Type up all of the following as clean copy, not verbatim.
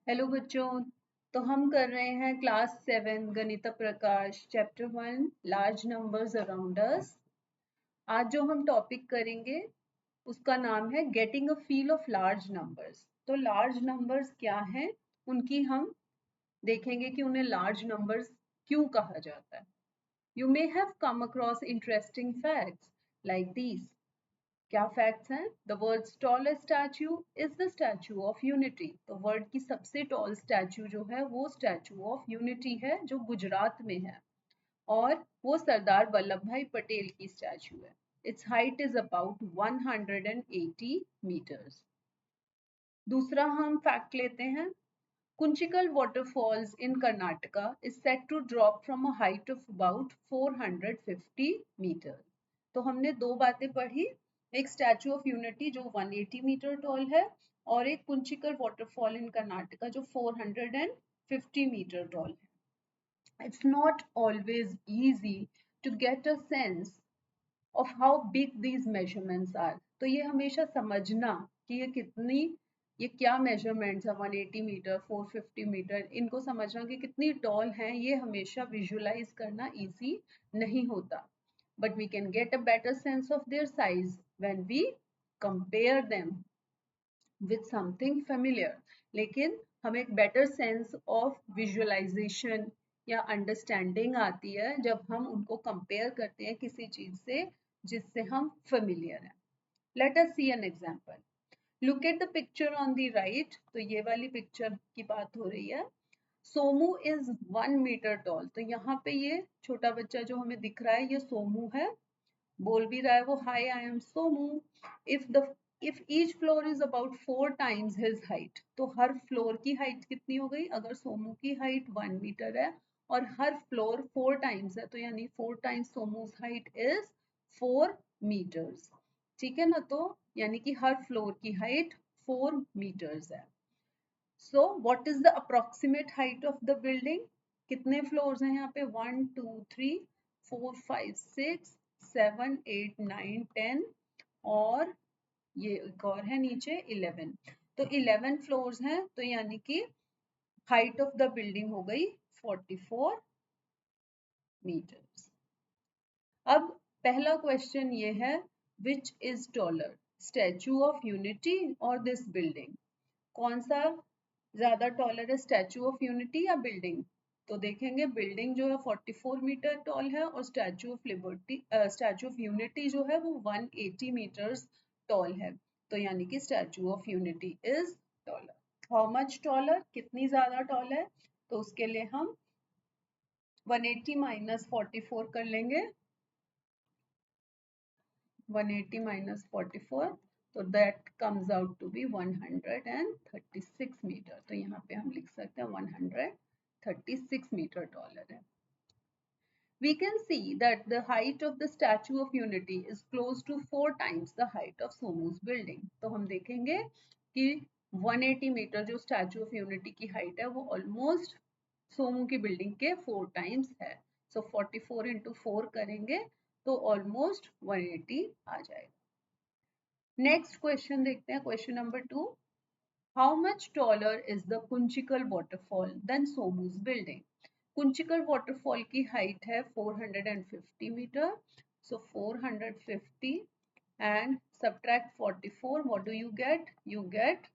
Hello बच्चों। तो हम कर रहे हैं class 7 Ganita Prakash chapter 1 large numbers around us. आज जो हम टॉपिक करेंगे उसका नाम है getting a feel of large numbers. तो लार्ज नंबर्स क्या हैं, उनकी हम देखेंगे कि उन्हें लार्ज नंबर्स क्यों कहा जाता है। You may have come across interesting facts like these. क्या फैक्ट्स हैं? The words tallest statue is the statue of unity. तो वर्ल्ड की सबसे टॉल स्टैचू जो है वो स्टैचू ऑफ यूनिटी है जो गुजरात में है, और वो सरदार वल्लभ भाई पटेल की स्टैचू है। Its height is about 180 metres. दूसरा हम फैक्ट लेते हैं। Kunchikal waterfalls in Karnataka is set to drop from a height of about 450 metre. तो हमने दो बातें पढ़ी, एक स्टैचू ऑफ यूनिटी जो 180 मीटर टॉल है, और एक कुंचिकल वाटरफॉल इन कर्नाटका जो 450 मीटर टॉल है। It's not always easy to get a sense of how big these measurements are। तो ये हमेशा समझना कि ये क्या मेजरमेंट्स है, 180 मीटर 450 मीटर, इनको समझना कि कितनी टॉल हैं, ये हमेशा विजुलाइज करना इजी नहीं होता। But we can get a better sense of their size when we compare them with something familiar. लेकिन हमें एक बेटर सेंस ऑफ विजुअलाइजेशन या अंडरस्टैंडिंग आती है जब हम उनको कंपेयर करते हैं किसी चीज से जिससे हम फेमिलियर हैं। Let us see an example. Look at the picture on the right. तो ये वाली पिक्चर की बात हो रही है। Somu is 1 metre tall. तो यहाँ पे ये छोटा बच्चा जो हमें दिख रहा है ये सोमू है, बोल भी रहा है वो, hi I am Somu. If each floor is about 4 times his height. तो हर फ्लोर की हाइट कितनी हो गई? अगर सोमू की हाइट 1 मीटर है और हर फ्लोर 4 टाइम्स है, तो यानी 4 टाइम्स सोमूज हाइट इज 4 मीटर्स। ठीक है ना? तो यानी कि हर फ्लोर की हाइट 4 मीटर्स है। So what is the approximate height of the building? कितने फ्लोर्स हैं यहाँ पे? 1 2 3 4 5 6 7 8 9 10 और ये एक और है नीचे 11। तो 11 फ्लोर्स हैं, तो यानी कि हाइट ऑफ द बिल्डिंग हो गई 44 मीटर्स। अब पहला क्वेश्चन ये है, which is taller, statue of unity और दिस बिल्डिंग? कौन सा ज्यादा टॉलर है, स्टैचू ऑफ यूनिटी या बिल्डिंग? तो देखेंगे बिल्डिंग जो है 44 मीटर टॉल है और स्टैचू ऑफ यूनिटी जो है वो 180 मीटर्स टॉल है। तो यानी कि statue of unity is taller. How much taller, कितनी ज्यादा टॉल है? तो उसके लिए हम 180 माइनस 44 कर लेंगे। 180 minus 44, तो that comes out to be 136 metre. तो यहाँ पे हम लिख सकते हैं 136 मीटर टॉलर है। We can see that the height of the Statue of Unity is close to 4 times the height of Somu's building। तो हम देखेंगे कि 180 मीटर जो स्टैचू ऑफ यूनिटी की हाइट है वो ऑलमोस्ट सोमू की बिल्डिंग के 4 टाइम्स है। सो 44 इंटू 4 करेंगे तो ऑलमोस्ट 180 आ जाएगा। नेक्स्ट क्वेश्चन देखते हैं, question number 2। How much taller is the Kunchikal waterfall than Somu's building? Kunchikal waterfall की हाइट है 450 meter. So 450 and subtract 44, what do you get? You get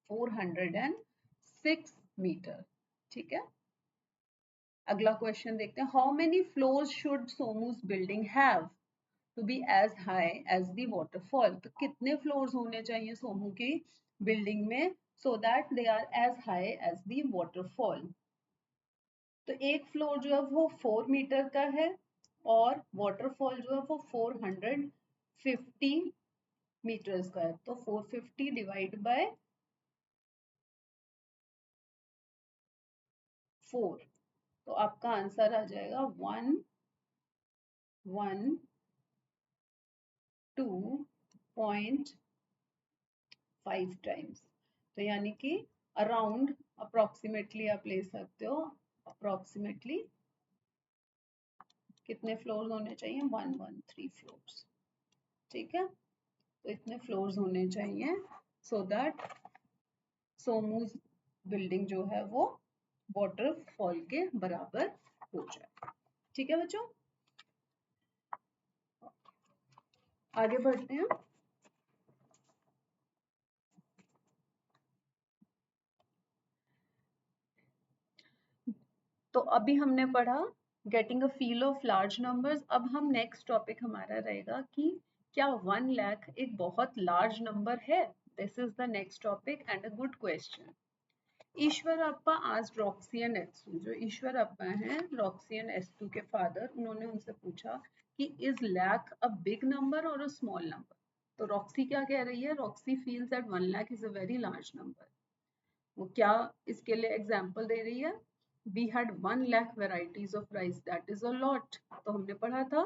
406 meter. ठीक है, अगला क्वेश्चन देखते हैं। How many floors should Somu's building have to be as high as the waterfall? तो कितने floors होने चाहिए सोमू की बिल्डिंग में so that they are as high as the waterfall? तो एक फ्लोर जो है वो 4 मीटर का है और वाटरफॉल जो है वो 450 मीटर्स का है। तो 450 डिवाइड बाय 4, तो आपका आंसर आ जाएगा 112.5 टाइम्स। तो यानी कि अराउंड अप्रोक्सीमेटली आप ले सकते हो, अप्रोक्सीमेटली कितने फ्लोर्स होने चाहिए? 113 फ्लोर्स। ठीक है, तो इतने फ्लोर्स होने चाहिए सो दैट सोमूज बिल्डिंग जो है वो वाटरफॉल के बराबर हो जाए। ठीक है बच्चों, आगे बढ़ते हैं। तो अभी हमने पढ़ा getting a feel of large numbers. अब हम नेक्स्ट टॉपिक हमारा रहेगा कि क्या 1 लाख एक बहुत लार्ज नंबर है। This is the next topic and a good question. Eshwarappa asked Roxie and Estu, जो ईश्वरप्पा हैं रॉक्सी एंड एस्तु के फादर, उन्होंने उनसे पूछा कि is lakh a big number और अ स्मॉल नंबर। तो रॉक्सी क्या कह रही है, Roxy feels that 1 lakh is a very large number. वो क्या इसके लिए एग्जाम्पल दे रही है, we had 1 lakh varieties of rice that is a lot. तो हमने पढ़ा था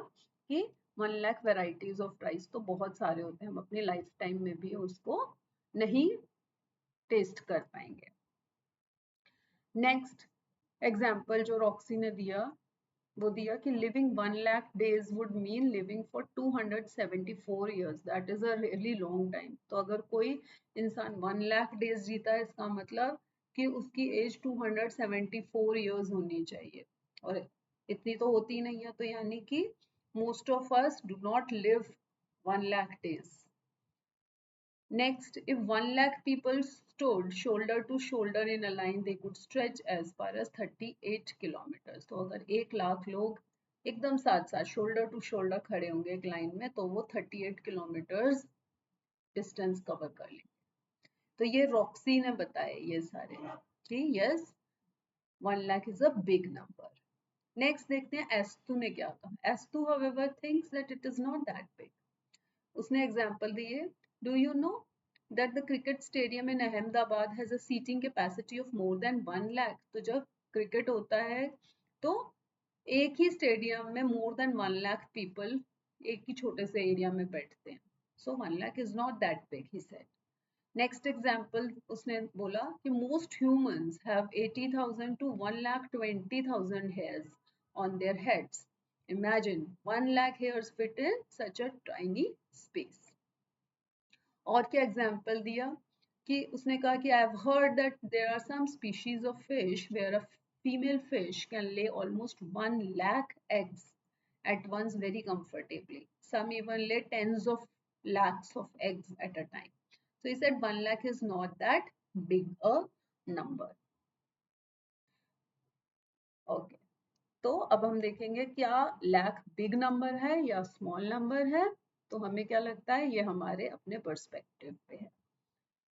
कि 1 लाख वेराइटीज ऑफ राइस तो बहुत सारे होते हैं, हम अपनी लाइफ टाइम में भी उसको नहीं टेस्ट कर पाएंगे। नेक्स्ट एग्जाम्पल जो रॉक्सी ने दिया वो दिया कि living 1 lakh days would mean living for 274 years, that is a really long time. तो अगर कोई इंसान 1 लाख डेज जीता है, इसका मतलब कि उसकी एज 274 ईयर्स होनी चाहिए, और इतनी तो होती नहीं है, तो यानी कि most of us do not live 1 lakh days. Next, if 1 lakh people stood shoulder to shoulder in a line, they could stretch as far as 38 kilometers. तो अगर 1 लाख लोग एकदम साथ साथ शोल्डर टू शोल्डर खड़े होंगे एक लाइन में, तो वो 38 किलोमीटर्स डिस्टेंस कवर कर लेंगे। तो ये रॉक्सी ने बताए ये सारे कि yes 1 lakh is a big number. Next देखते हैं एस्तु ने क्या कहा। एस्तु however thinks that it is not that big. उसने एग्जाम्पल दिए, do you know that the cricket stadium in Ahmedabad has a seating capacity of more than 1 lakh. तो जब cricket होता है तो एक ही स्टेडियम में more than 1 lakh people एक ही छोटे से एरिया में बैठते हैं। So 1 lakh is not that big, he said. Next example उसने बोला कि most humans have 80,000 to 1,20,000 hairs on their heads. Imagine 1 lakh hairs fit in such a tiny space. और क्या एग्जाम्पल दिया कि उसने कहा कि I have heard that there are some species of fish where a female fish can lay almost 1 lakh eggs at once very comfortably. Some even lay tens of lakhs of eggs at a time. So he said 1 lakh is not that big a number. Okay. तो अब हम देखेंगे क्या lakh big number है या small number है। तो हमें क्या लगता है, ये हमारे अपने पर्सपेक्टिव पे है।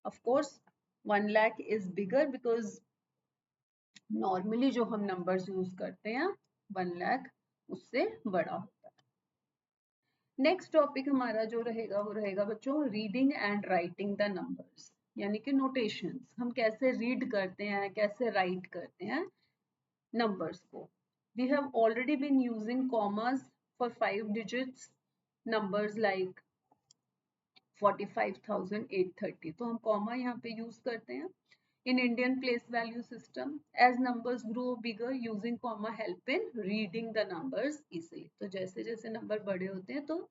Of course, 1 lakh is bigger because normally जो हम numbers use करते हैं 1 lakh उससे बड़ा होता है। नेक्स्ट टॉपिक हमारा जो रहेगा वो रहेगा बच्चों reading and writing the numbers, यानी कि नोटेशंस। हम कैसे रीड करते हैं, कैसे राइट करते हैं नंबर्स को। We have already been using commas for 5 digits numbers like 45,830, तो हम कॉमा यहाँ पे यूज करते हैं। In Indian place value system, as numbers grow bigger, using comma help in reading the numbers easily. तो जैसे जैसे नंबर बड़े होते हैं तो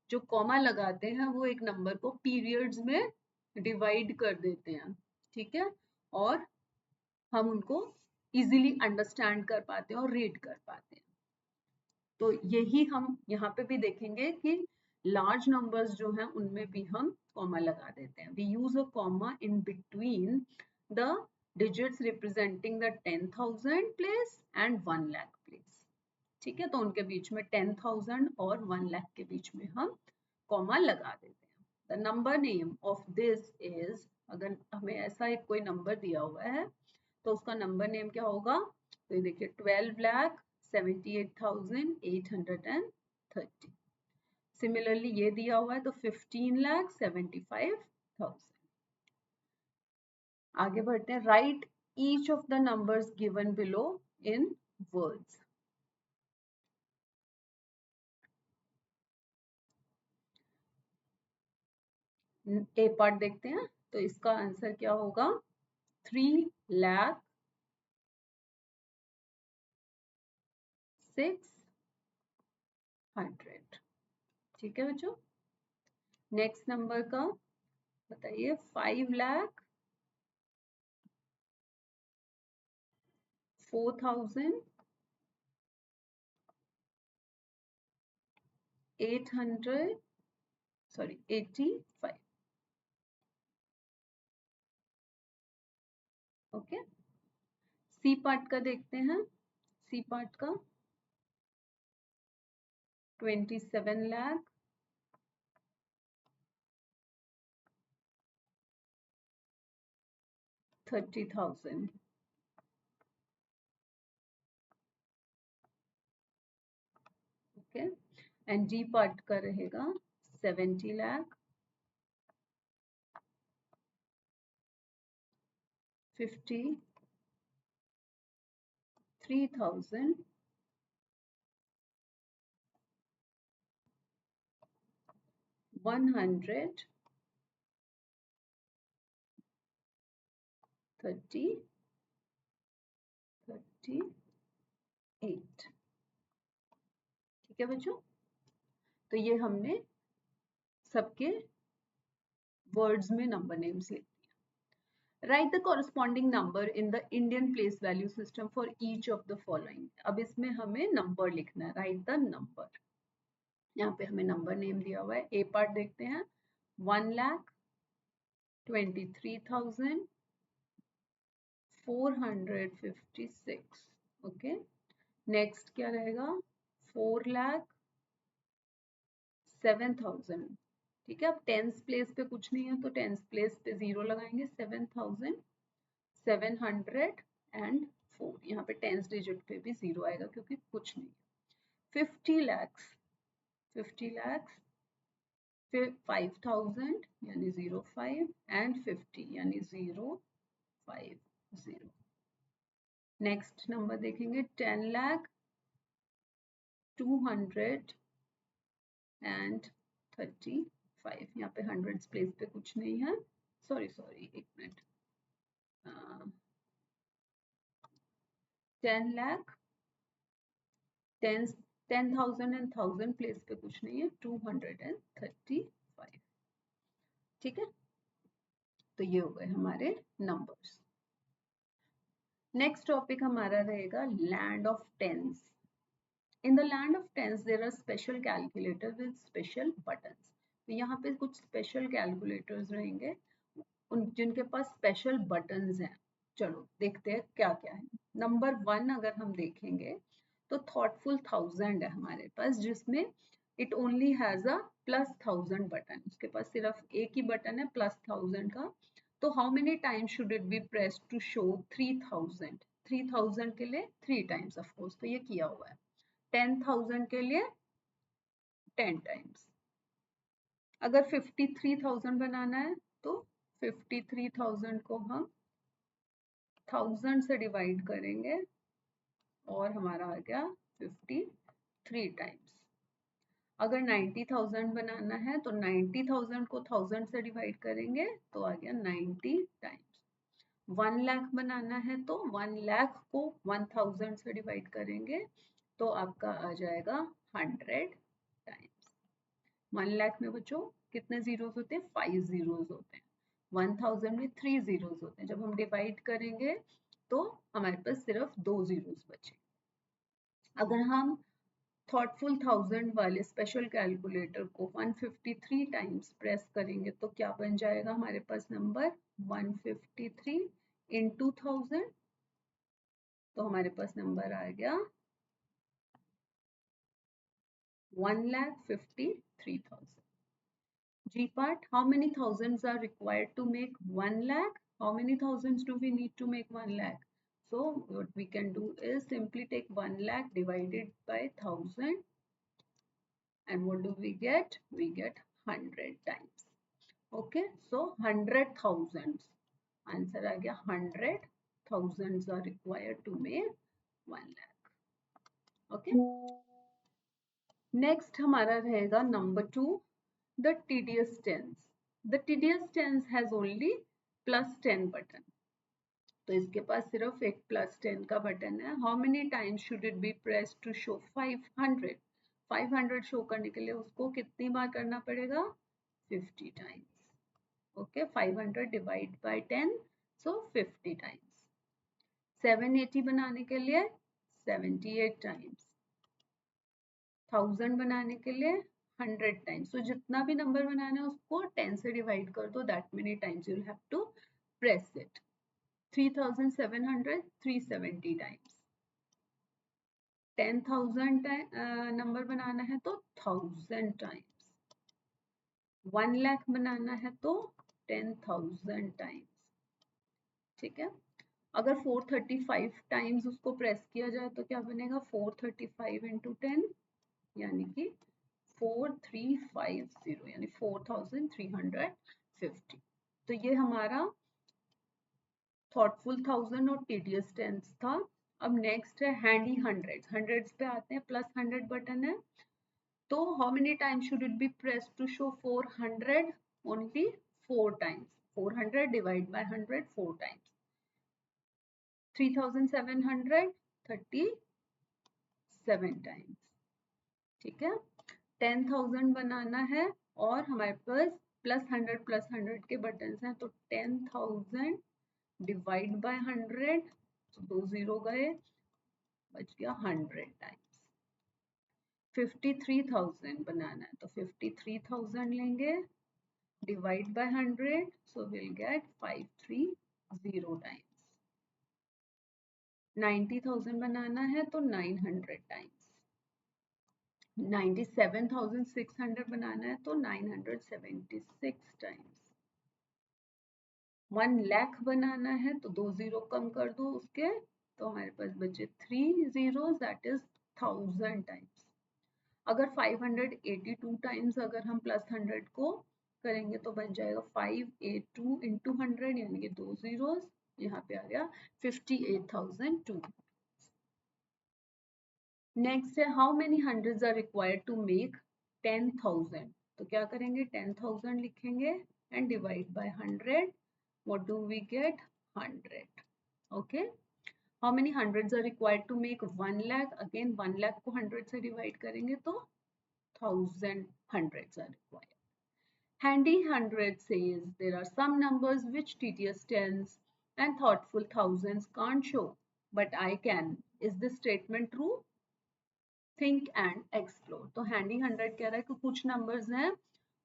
जो कॉमा लगाते हैं वो एक नंबर को पीरियड्स में डिवाइड कर देते हैं, ठीक है, और हम उनको इजीली अंडरस्टैंड कर पाते हैं और रीड कर पाते हैं। तो यही हम यहाँ पे भी देखेंगे कि लार्ज नंबर्स जो हैं उनमें भी हम कॉमा लगा देते हैं। We use a comma in between the digits representing the 10,000 place and 1 lakh place, ठीक है। तो उनके बीच में 10,000 और 1 लाख के बीच में हम कॉमा लगा देते हैं। The number name of this is, अगर हमें ऐसा एक कोई नंबर दिया हुआ है तो उसका नंबर नेम क्या होगा, तो ये देखिए 12,78,830। सिमिलरली ये दिया हुआ है तो 15,75,000। आगे बढ़ते हैं। Right each of the numbers given below in words. A part देखते हैं, तो इसका आंसर क्या होगा, 3,06,100। ठीक है बच्चों। नेक्स्ट नंबर का बताइए, 5,00,000 4,885. ओके, सी पार्ट का देखते हैं। सी पार्ट का 27 lakh 30,000। Okay, and D part का रहेगा 70 लाख 53,130 38। ठीक है बच्चों, तो ये हमने सबके वर्ड्स में नंबर नेम्स लिख दिया। Right the corresponding number in the Indian place value system for each of the following. अब इसमें हमें नंबर लिखना है। राइट द नंबर, यहाँ पे हमें नंबर नेम दिया हुआ है। ए पार्ट देखते हैं 1,23,456। ओके, नेक्स्ट क्या रहेगा 4,07,000। ठीक है, अब टेंस प्लेस पे कुछ नहीं है तो टेंस प्लेस पे 0 लगाएंगे। 7,704, यहाँ पे टेंस डिजिट पे भी 0 आएगा क्योंकि कुछ नहीं। 50 lakhs 5,000 यानी 05 एंड 50 यानी 050। नेक्स्ट नंबर देखेंगे 10 लाख 235। यहाँ पे हंड्रेड्स प्लेस पे कुछ नहीं है। सॉरी एक मिनट, 10 लाख 10,000 एंड 1000 प्लेस पे कुछ नहीं है। 235। ठीक है, तो ये हो गए हमारे नंबर्स। नेक्स्ट टॉपिक हमारा रहेगा land of tens. In the land of tens there are special calculator with special buttons. तो यहाँ पे कुछ स्पेशल कैलकुलेटर्स रहेंगे उन जिनके पास स्पेशल बटन्स हैं। चलो देखते हैं क्या क्या है। नंबर 1 अगर हम देखेंगे तो थॉटफुल 1000 है हमारे पास, जिसमें it only has a +1000 button. उसके पास सिर्फ एक ही बटन है +1000 का। तो how many times should it be press to show 3000? 3000 के लिए 3 टाइम्स ऑफ कोर्स, तो ये किया हुआ है। 10,000 के लिए 10 टाइम्स। अगर 53,000 बनाना है तो 53,000 को हम 1000 से डिवाइड करेंगे और हमारा आ गया 53 टाइम्स। अगर 90,000 बनाना है तो 90,000 को 1000 से डिवाइड करेंगे तो आ गया 90 टाइम्स। 1 लाख बनाना है तो 1 लाख को 1000 से डिवाइड करेंगे तो आपका आ जाएगा 100 टाइम्स। 1 लाख में बच्चों कितने जीरोस होते हैं? 5 जीरोस होते हैं। 1000 में 3 जीरोस होते हैं। जब हम डिवाइड करेंगे तो हमारे पास सिर्फ 2 जीरोस बचे। अगर हम थॉटफुल 1000 वाले स्पेशल कैलकुलेटर को 153 टाइम्स प्रेस करेंगे तो क्या बन जाएगा हमारे पास नंबर 153 into 1000। तो हमारे पास नंबर आ गया 1,53,000। G part, how many thousands are required to make 1 lakh? How many thousands do we need to make 1 lakh? So what we can do is simply take 1 lakh divided by 1000 and what do we get? We get 100 times. Okay, so 100 thousands. Answer आ गया 100 thousands are required to make 1 lakh. Okay. Next हमारा रहेगा number 2, the tedious tense. The tedious tense has only +10 button. तो इसके पास सिर्फ एक +10 का button है। How many times should it be pressed to show 500? 500 show करने के लिए उसको कितनी बार करना पड़ेगा? 50 times. Okay, 500 divided by 10, so 50 times. 780 बनाने के लिए 78 टाइम्स, 1000 बनाने के लिए 100 टाइम्स। तो जितना भी नंबर बनाना है उसको 10 से डिवाइड कर दो, that many times you have to press it. 3700 370 times. 10,000 number बनाना है तो 1000 टाइम्स। 1 लाख बनाना है तो 10,000 टाइम्स। ठीक है, अगर 435 टाइम्स उसको प्रेस किया जाए तो क्या बनेगा, 435 इंटू 10 यानी कि 4350 यानी 4350। तो ये हमारा थॉटफुल 1000 और टीडीएस टेंस था। अब नेक्स्ट है हैंडी हंड्रेड्स। हंड्रेड्स पे आते हैं, प्लस 100 बटन है, तो how many times should it be press to show 400? Only 4 times. 400 divide by 100 4 times. 3700 37 times. ठीक है, 10,000 बनाना है और हमारे पास प्लस 100 के बटन हैं, तो 10,000 डिवाइड बाय 100, तो 2 जीरो गए, बच गया 100 टाइम्स। 53,000 बनाना है तो 53,000 लेंगे, divide by 100, so we'll get 530 times. 90,000 बनाना है तो 900 टाइम्स। 97,600 बनाना है तो 976 टाइम्स। 1 लाख बनाना है तो 2 जीरो कम कर दो उसके, तो हमारे पास बचे 3 जीरो, दैट इज 1000 टाइम्स। अगर 582 टाइम्स अगर हम प्लस 100 को करेंगे तो बन जाएगा 582 इंटू 100 यानी कि 2 जीरोस, यहाँ पे आ गया 58,002। नेक्स्ट है how many hundreds are required to make 10,000। तो क्या करेंगे, 10,000 लिखेंगे and divide by 100, what do we get, 100। Okay, how many hundreds are required to make 1 lakh? Again 1 lakh को 100 से डिवाइड करेंगे तो 1000 hundreds are required. Handy hundred says there are some numbers which tedious tens and thoughtful thousands can't show, but I can. Is this statement true? Think and explore. तो handy hundred कह रहा है कि कुछ numbers हैं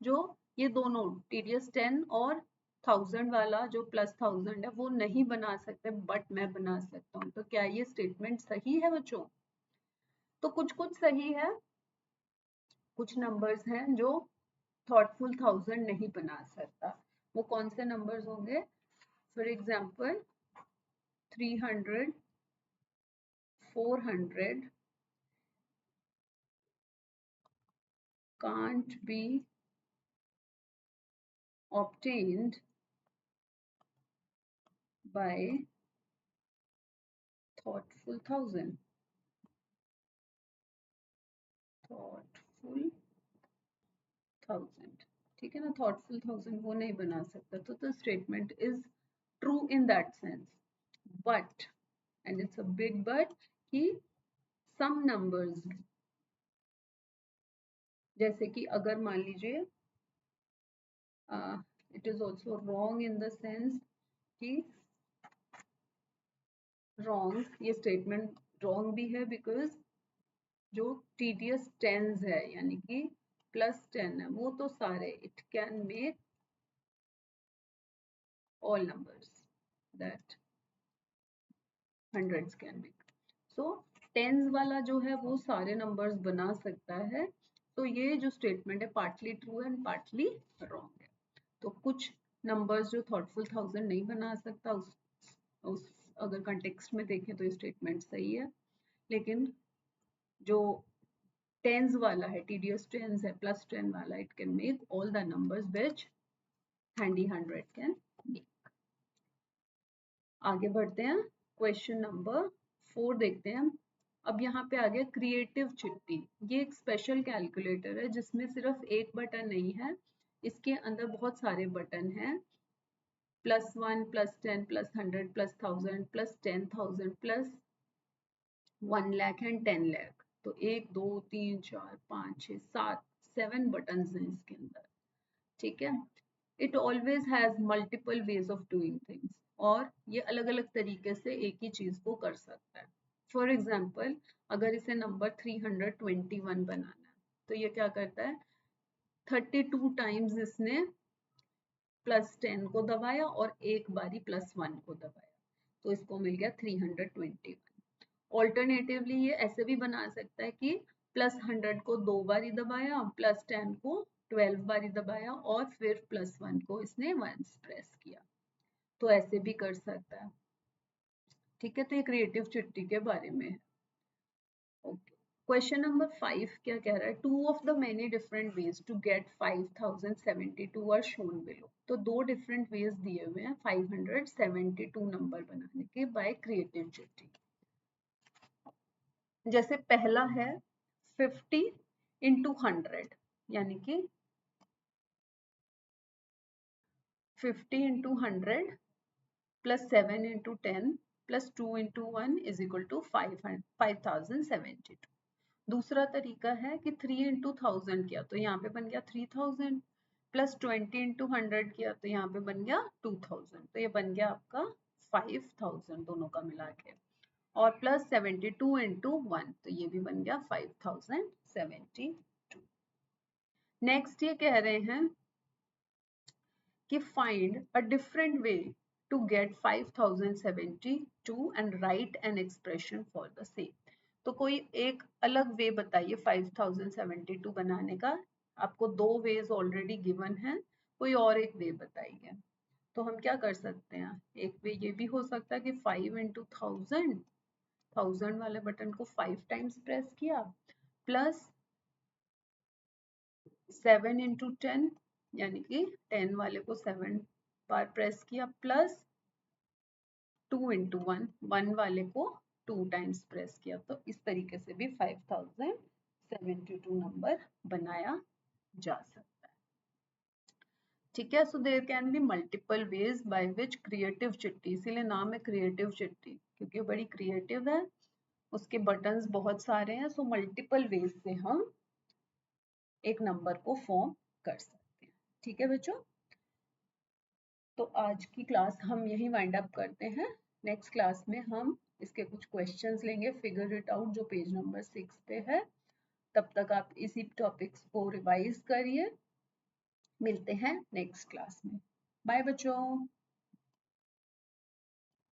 जो ये दोनों tedious 10 और 1000 वाला जो प्लस 1000 है वो नहीं बना सकते, बट मैं बना सकता हूँ। तो क्या ये स्टेटमेंट सही है बच्चों? तो कुछ कुछ सही है, कुछ नंबर्स हैं जो थॉटफुल 1000 नहीं बना सकता। वो कौन से नंबर्स होंगे? For example 300, 400 can't be obtained by thoughtful 1000। thoughtful 1000, ठीक है ना, thoughtful 1000 वो नहीं बना सकता। तो the statement is true in that sense, but and it's a big but कि some numbers, जैसे कि अगर मान लीजिए it is also wrong in the sense कि wrong, ये statement wrong भी है because जो tedious tens है यानी कि प्लस 10 है वो तो सारे it can make all numbers that hundreds can make, so tens वाला जो है वो सारे numbers बना सकता है। तो ये जो statement है partly true and partly wrong है। तो कुछ numbers जो thoughtful 1000 नहीं बना सकता, उस अगर कंटेक्स्ट में देखें तो ये स्टेटमेंट सही है, लेकिन जो टेंस वाला है, टीडियस टेंस है, प्लस 10 वाला, it can make all the numbers which handy hundred can make. आगे बढ़ते हैं, क्वेश्चन नंबर 4 देखते हैं। अब यहाँ पे आ गया क्रिएटिव चिट्ठी। ये एक स्पेशल कैलकुलेटर है जिसमें सिर्फ एक बटन नहीं है, इसके अंदर बहुत सारे बटन हैं, +1 +10 +100 +1000 +10,000 +1 लाख एंड 10 लाख। तो 1 2 3 4 5 6 7 7 बटन हैं इसके अंदर। ठीक है, it always has multiple ways of doing things, और ये अलग अलग तरीके से एक ही चीज को कर सकता है। फॉर एग्जाम्पल, अगर इसे नंबर 321 बनाना है तो ये क्या करता है, 32 टाइम्स इसने +10 को दबाया और एक बारी +1 को दबाया, तो इसको मिल गया 321। ऑल्टरनेटिवली ये ऐसे भी बना सकता है कि +100 को 2 बारी दबाया, +10 को 12 बारी दबाया और फिर +1 को इसने वंस प्रेस किया, तो ऐसे भी कर सकता है। ठीक है, तो ये क्रिएटिव चिट्ठी के बारे में है। ओके, क्वेश्चन नंबर 5 क्या कह रहा है, 2 of the many different ways to get 5072 are shown below. तो 2 डिफरेंट वेज दिए हुए हैं 572 नंबर बनाने के बाय क्रिएटिव चिट्ठी। जैसे पहला है 50 इंटू 100, यानी कि 50 into 100 plus 7 into 10 plus 2 into 1 is equal to 5072। दूसरा तरीका है कि 3 इंटू 1000 किया तो यहाँ पे बन गया 3000, प्लस 20 इंटू 100 किया तो यहाँ पे बन गया 2000, तो ये बन गया आपका 5000 दोनों का मिला के, और प्लस 72 इंटू 1 तो ये भी बन गया 5072। नेक्स्ट ये कह रहे हैं कि find a different way to get 5072 and write an expression for the same. तो कोई एक अलग वे बताइए 5072 बनाने का। आपको 2 वेज ऑलरेडी गिवन है, कोई और एक वे बताइए। तो हम क्या कर सकते हैं, एक वे ये भी हो सकता है कि 5 इंटू 1000 वाले बटन को 5 टाइम्स प्रेस किया, प्लस 7 इंटू 10 यानी कि 10 वाले को 7 बार प्रेस किया, प्लस 2 इंटू 1 वाले को 2 टाइम्स प्रेस किया, तो इस तरीके से भी 5072 नंबर बनाया जा सकता है। ठीक है, so there can be multiple ways by which creative चिट्ठी, इसीलिए नाम है क्रिएटिव चिट्ठी क्योंकि बड़ी क्रिएटिव है, उसके बटन्स बहुत सारे हैं, सो मल्टीपल वेज से हम एक नंबर को फॉर्म कर सकते हैं। ठीक है बच्चों, तो आज की क्लास हम यही वाइंड अप करते हैं। नेक्स्ट क्लास में हम इसके कुछ क्वेश्चंस लेंगे, फिगर इट आउट, जो पेज नंबर 6 पे है। तब तक आप इसी टॉपिक्स को रिवाइज करिए। मिलते हैं नेक्स्ट क्लास में। बाय बच्चों।